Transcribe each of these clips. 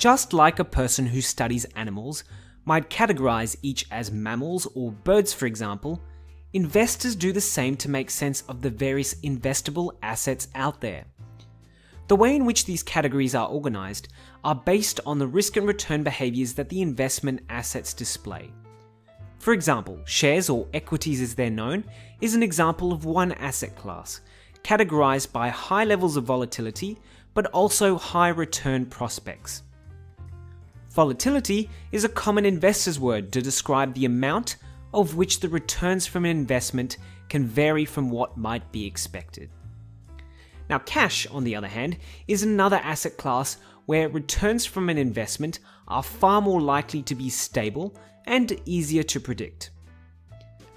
Just like a person who studies animals might categorize each as mammals or birds, for example, investors do the same to make sense of the various investable assets out there. The way in which these categories are organized are based on the risk and return behaviors that the investment assets display. For example, shares or equities as they're known is an example of one asset class, categorized by high levels of volatility but also high return prospects. Volatility is a common investor's word to describe the amount of which the returns from an investment can vary from what might be expected. Now, cash, on the other hand, is another asset class where returns from an investment are far more likely to be stable and easier to predict.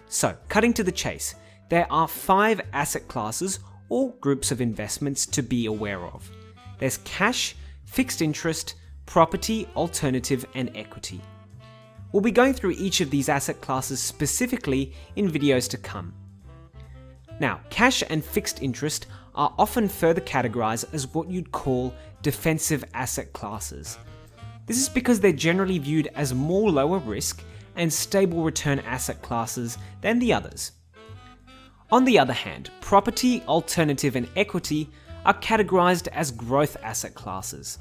So, cutting to the chase, there are 5 asset classes or groups of investments to be aware of. There's cash, fixed interest, property, alternative, and equity. We'll be going through each of these asset classes specifically in videos to come. Now, cash and fixed interest are often further categorized as what you'd call defensive asset classes. This is because they're generally viewed as more lower risk and stable return asset classes than the others. On the other hand, property, alternative, and equity are categorized as growth asset classes.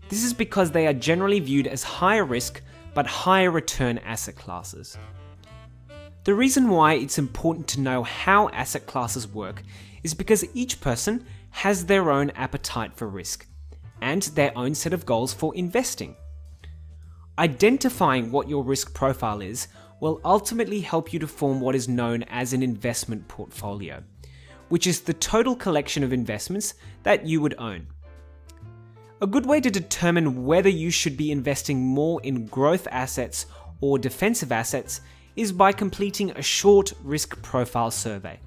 This is because they are generally viewed as higher risk but higher return asset classes. The reason why it's important to know how asset classes work is because each person has their own appetite for risk and their own set of goals for investing. Identifying what your risk profile is will ultimately help you to form what is known as an investment portfolio, which is the total collection of investments that you would own. A good way to determine whether you should be investing more in growth assets or defensive assets is by completing a short risk profile survey.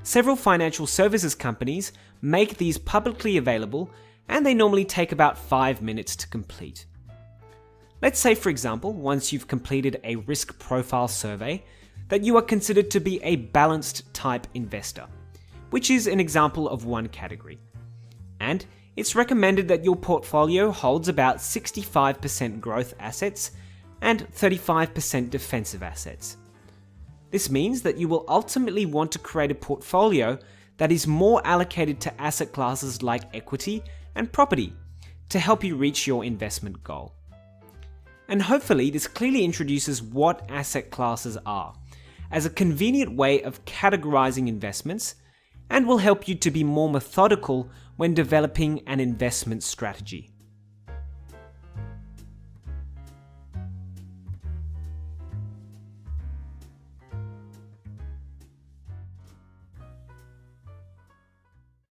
Several financial services companies make these publicly available, and they normally take about 5 minutes to complete. Let's say, for example, once you've completed a risk profile survey, that you are considered to be a balanced type investor, which is an example of one category. And it's recommended that your portfolio holds about 65% growth assets and 35% defensive assets. This means that you will ultimately want to create a portfolio that is more allocated to asset classes like equity and property to help you reach your investment goal. And hopefully this clearly introduces what asset classes are, as a convenient way of categorizing investments, and will help you to be more methodical when developing an investment strategy.